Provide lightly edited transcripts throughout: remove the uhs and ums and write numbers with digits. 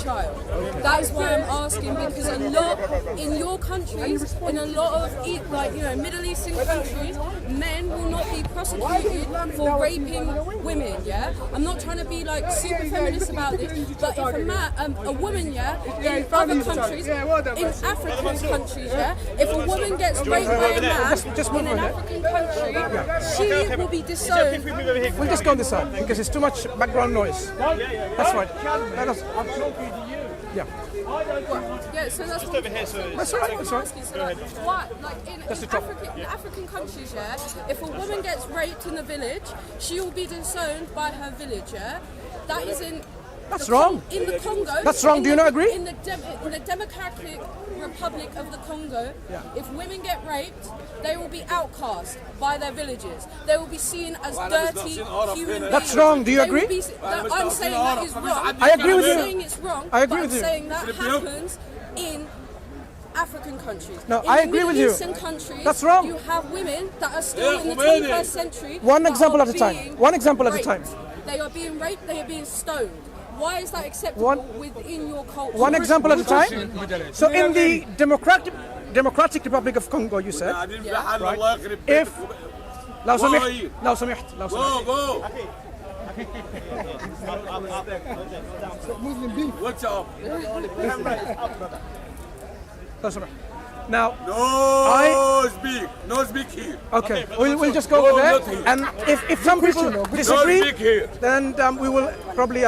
child. That is why I'm asking, because a lot in your countries, in a lot of Middle Eastern countries, men will not be prosecuted for raping women. Yeah, I'm not trying to be like super feminist about this, but if a woman, in other countries, in African countries, if a woman gets raped by a man in an African country, she will be disowned. We'll just go on this side because it's too much background noise. That's right. I'm talking to you. Yeah. Yeah, so that's Just over here, so That's all right. That's all right. So why, like in African countries, if a woman gets raped in the village, she will be disowned by her village. That is in. That's wrong. In the Congo. That's wrong. Do you not agree? In the Democratic Republic of the Congo, if women get raped, they will be outcast by their villages. They will be seen as dirty human beings. That's wrong. Do you agree? I'm saying that is wrong. I agree with you. I'm saying it's wrong. I agree with you. I'm saying that happens in African countries. No, I agree with you. In Middle Eastern countries, that's wrong. You have women that are still in the 21st century. One example at a time. One example at a time. They are being raped. They are being stoned. Why is that acceptable within your culture? One example at a time. So in the Democratic Republic of Congo, you said, right? If لو سمحت What's up? Now, no speak here. Okay, we'll just go over there. And if some people disagree, then we will probably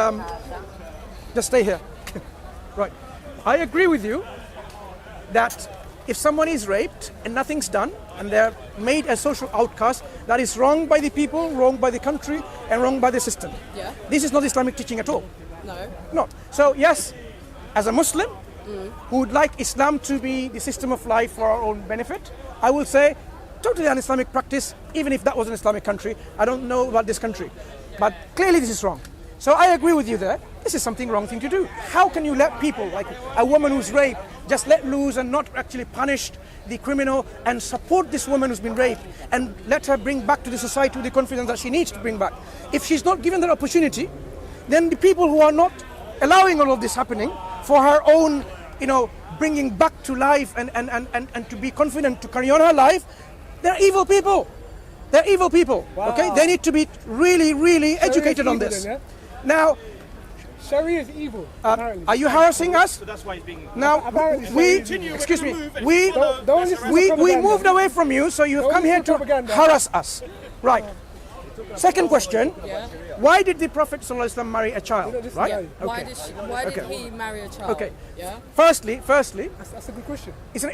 just stay here. Right. I agree with you that if someone is raped and nothing's done and they're made a social outcast, that is wrong by the people, wrong by the country, and wrong by the system. Yeah. This is not Islamic teaching at all. No. No. So yes, as a Muslim who would like Islam to be the system of life for our own benefit, I will say totally an Islamic practice, even if that was an Islamic country. I don't know about this country, but clearly this is wrong. So I agree with you there. This is something wrong thing to do. How can you let people, like a woman who's raped, just let loose and not actually punish the criminal and support this woman who's been raped and let her bring back to the society the confidence that she needs to bring back? If she's not given that opportunity, then the people who are not allowing all of this happening for her own, bringing back to life and to be confident to carry on her life, they're evil people. They're evil people. Wow. Okay, they need to be really, really educated on this. Now, Sharia is evil. Are you harassing us? So that's why he's being. Now, we moved away from you, so you've come here to harass us. Right. Second question. Why did the Prophet ﷺ marry a child? Right? Yeah. Why did he marry a child? Okay. Yeah. Firstly, that's a good question. It's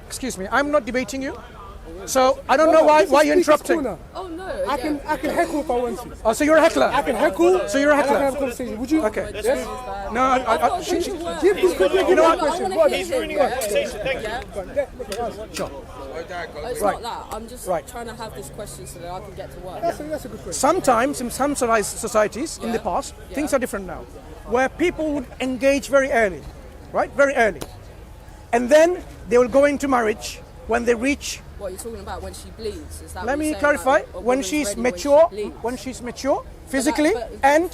excuse me, I'm not debating you. So I don't know why you're interrupting. Oh no! I can heckle if I want to. Oh, so you're a heckler. I can heckle. So you're a heckler. I can have a conversation. Would you? Okay. Yes? No, You know what? He's ruining our conversation. Thank you. Sure. It's not that. I'm just trying to have this question so that I can get to work. That's a good question. Sometimes in some civilized societies in the past, things are different now, where people would engage very early, right? Very early, and then they will go into marriage when they reach. What you're talking about when she bleeds? Is that Let me clarify. When she's mature, physically, and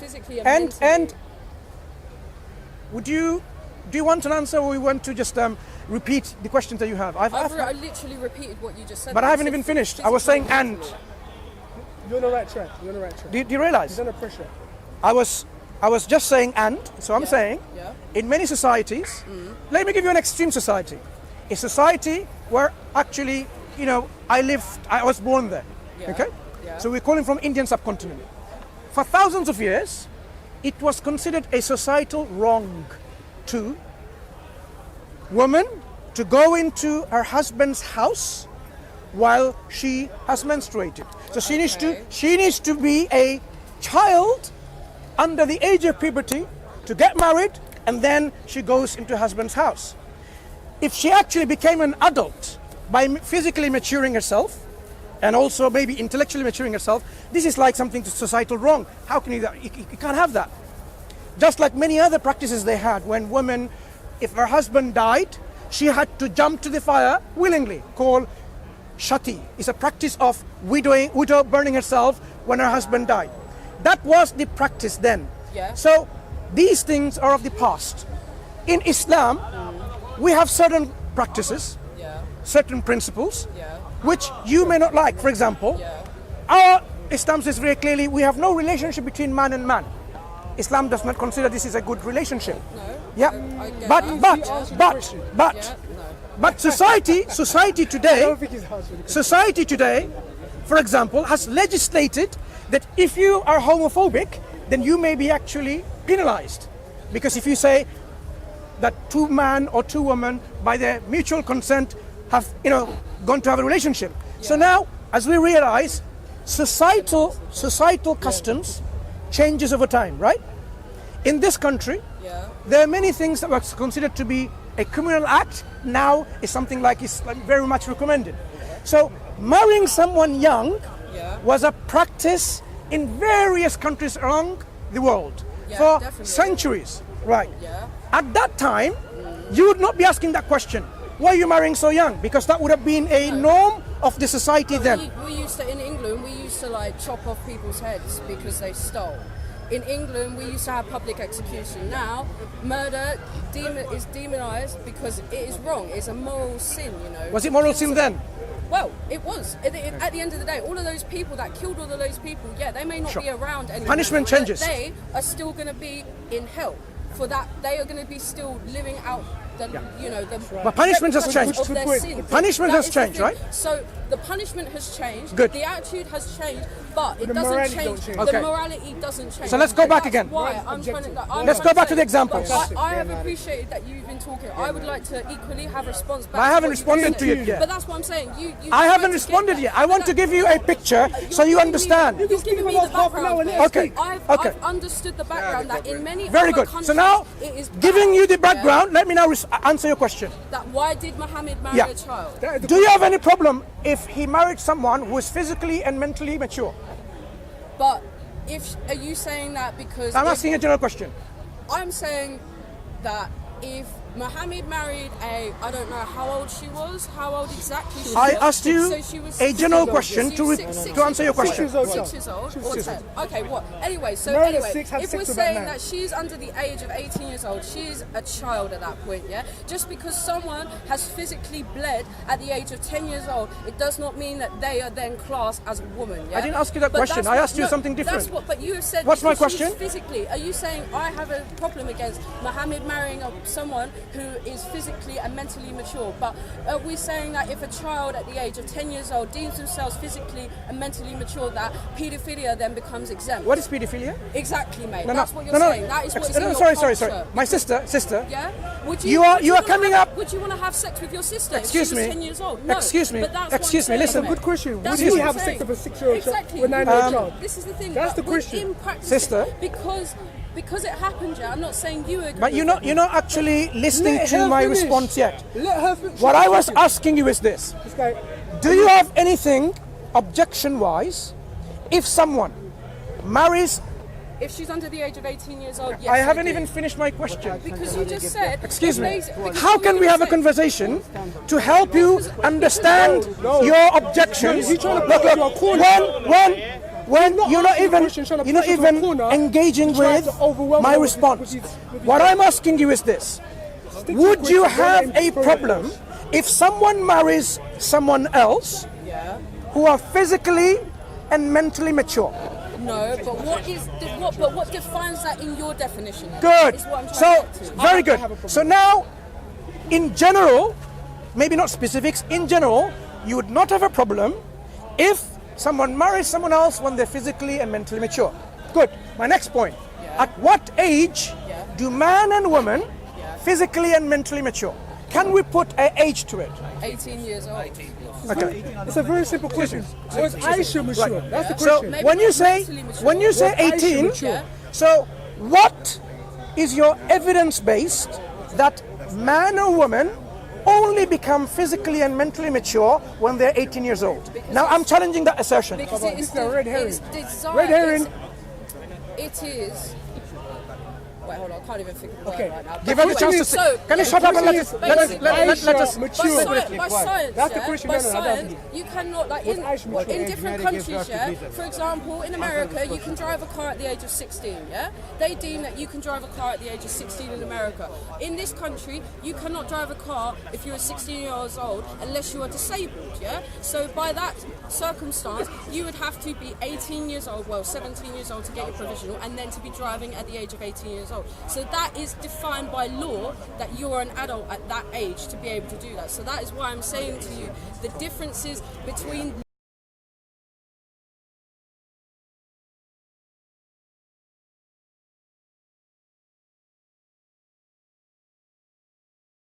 do you want an answer, or we want to just repeat the questions that you have? I literally repeated what you just said. But I haven't even finished. I was saying and. You're on the right track. Do you realize? He's under pressure. I was just saying and. So I'm saying, in many societies, let me give you an extreme society, a society where actually. I was born there, okay? Yeah. So we're calling from Indian subcontinent. For thousands of years, it was considered a societal wrong to woman to go into her husband's house while she has menstruated. So she needs to be a child under the age of puberty to get married, and then she goes into her husband's house. If she actually became an adult, by physically maturing herself and also maybe intellectually maturing herself, this is like something societal wrong. How can you can't have that. Just like many other practices they had when women, if her husband died, she had to jump to the fire willingly, called shati. It's a practice of widow burning herself when her husband died. That was the practice then. Yeah. So these things are of the past. In Islam, we have certain practices, certain principles, which you may not like. For example, our Islam says very clearly we have no relationship between man and man. Islam does not consider this is a good relationship. Yeah, but society today, for example, has legislated that if you are homophobic, then you may be actually penalized. Because if you say that two men or two women, by their mutual consent, have gone to have a relationship. So now, as we realize, societal customs changes over time, right? In this country, there are many things that were considered to be a criminal act. Now is something like is very much recommended. So marrying someone young was a practice in various countries around the world for centuries, right? At that time, you would not be asking that question. Why are you marrying so young? Because that would have been a norm of the society then. We used to, in England, we used to like chop off people's heads because they stole. In England, we used to have public execution. Now, murder is demonized because it is wrong. It's a moral sin, Was it moral sin then? Well, it was. At the end of the day, all of those people that killed all of those people, they may not be around anymore. Punishment changes. But they are still going to be in hell. For that, they are going to be still living out the But punishment has changed. Of their sin. Punishment has changed, right? So the punishment has changed. Good. The attitude has changed, but it doesn't change. Okay. The morality doesn't change. So let's go back again. Why I'm trying to, Let's go back to the examples. I have appreciated that you've been talking. I would like to equally have response back. I haven't responded to you yet. But that's what I'm saying. I haven't responded yet. I want to give you a picture so you understand. You're giving me the background. Okay. I've understood the background that in many Very other good. countries, So now, it is giving bad. you the background, let me now answer your question. That why did Muhammad marry a child? Do you have any problem if he married someone who is physically and mentally mature? But are you saying that because I'm asking a general question. I'm saying that if Muhammad married I don't know how old she was, how old exactly she was. I asked you So she was a general question to answer your 6 question. years old. 6 years old or 10. Okay, what? Anyway, if we're saying that she's under the age of 18 years old, she's a child at that point, yeah? Just because someone has physically bled at the age of 10 years old, it does not mean that they are then classed as a woman, yeah? I didn't ask you that But question. that's I asked you something different. That's what, but you have said. What's my because she's question? Physically, are you saying I have a problem against Muhammad marrying someone who is physically and mentally mature? But are we saying that if a child at the age of 10 years old deems themselves physically and mentally mature, that paedophilia then becomes exempt? What is pedophilia? Exactly, mate. That's what you're saying. That is what is in your Sorry. culture. My sister. Yeah? Would You are wanna coming have, up- Would you want to have sex with your sister Excuse if she me. was 10 years old? No. Excuse me. But that's Excuse me, what I'm listen. saying, Good question. That's Would what you I'm have sex saying. with a 6-year-old child? Exactly. With 9-year-old child? This is the thing. That's but the question. In practice, Sister. because it happened, yeah. I'm not saying you agree. But you're not actually listening Let to her my finish. response yet. Let her finish. What I was asking you is this. This guy, Do you have anything objection-wise if someone marries... If she's under the age of 18 years old, yes. I haven't do. even finished my question. Because you just said. Excuse me. because How what can you we have a said- conversation to help you understand your objections? He's trying to Look, put you a corner. when you're not asking even questions, trying to you're not push you to a even corner, engaging trying with to overwhelm my her with response. his- What I'm asking you is this: would you have a problem if someone marries someone else who are physically and mentally mature? No, but what defines that in your definition? Good. Is what I'm trying So, to get to. very good. So now, in general, maybe not specifics, in general, you would not have a problem if someone marries someone else when they're physically and mentally mature. Good. My next point. At what age do man and woman physically and mentally mature? Can we put an age to it? 18 years old. Okay. it's a very simple question. Was Aisha mature? That's the So question. Maybe when you not say mentally mature. when you say Was Aisha 18, mature? so what is your evidence based that man or woman only become physically and mentally mature when they're 18 years old? Now I'm challenging that assertion. Because This is a red herring. It's designed, Red herring. It is Wait, hold on, I can't even think of the word Okay. right now. Give her the chance to say. Can you shut up and let us? Let us. By science, That's the yeah? question. By No, no, I don't science, think you cannot, like, What's Aisha mature? in different countries, yeah? For example, in America, you can drive a car at the age of 16, yeah? They deem that you can drive a car at the age of 16 in America. In this country, you cannot drive a car if you're 16 years old unless you are disabled, yeah? So by that circumstance, you would have to be 18 years old, well, 17 years old to get your provisional, and then to be driving at the age of 18 years old. So that is defined by law that you're an adult at that age to be able to do that. So that is why I'm saying to you the differences between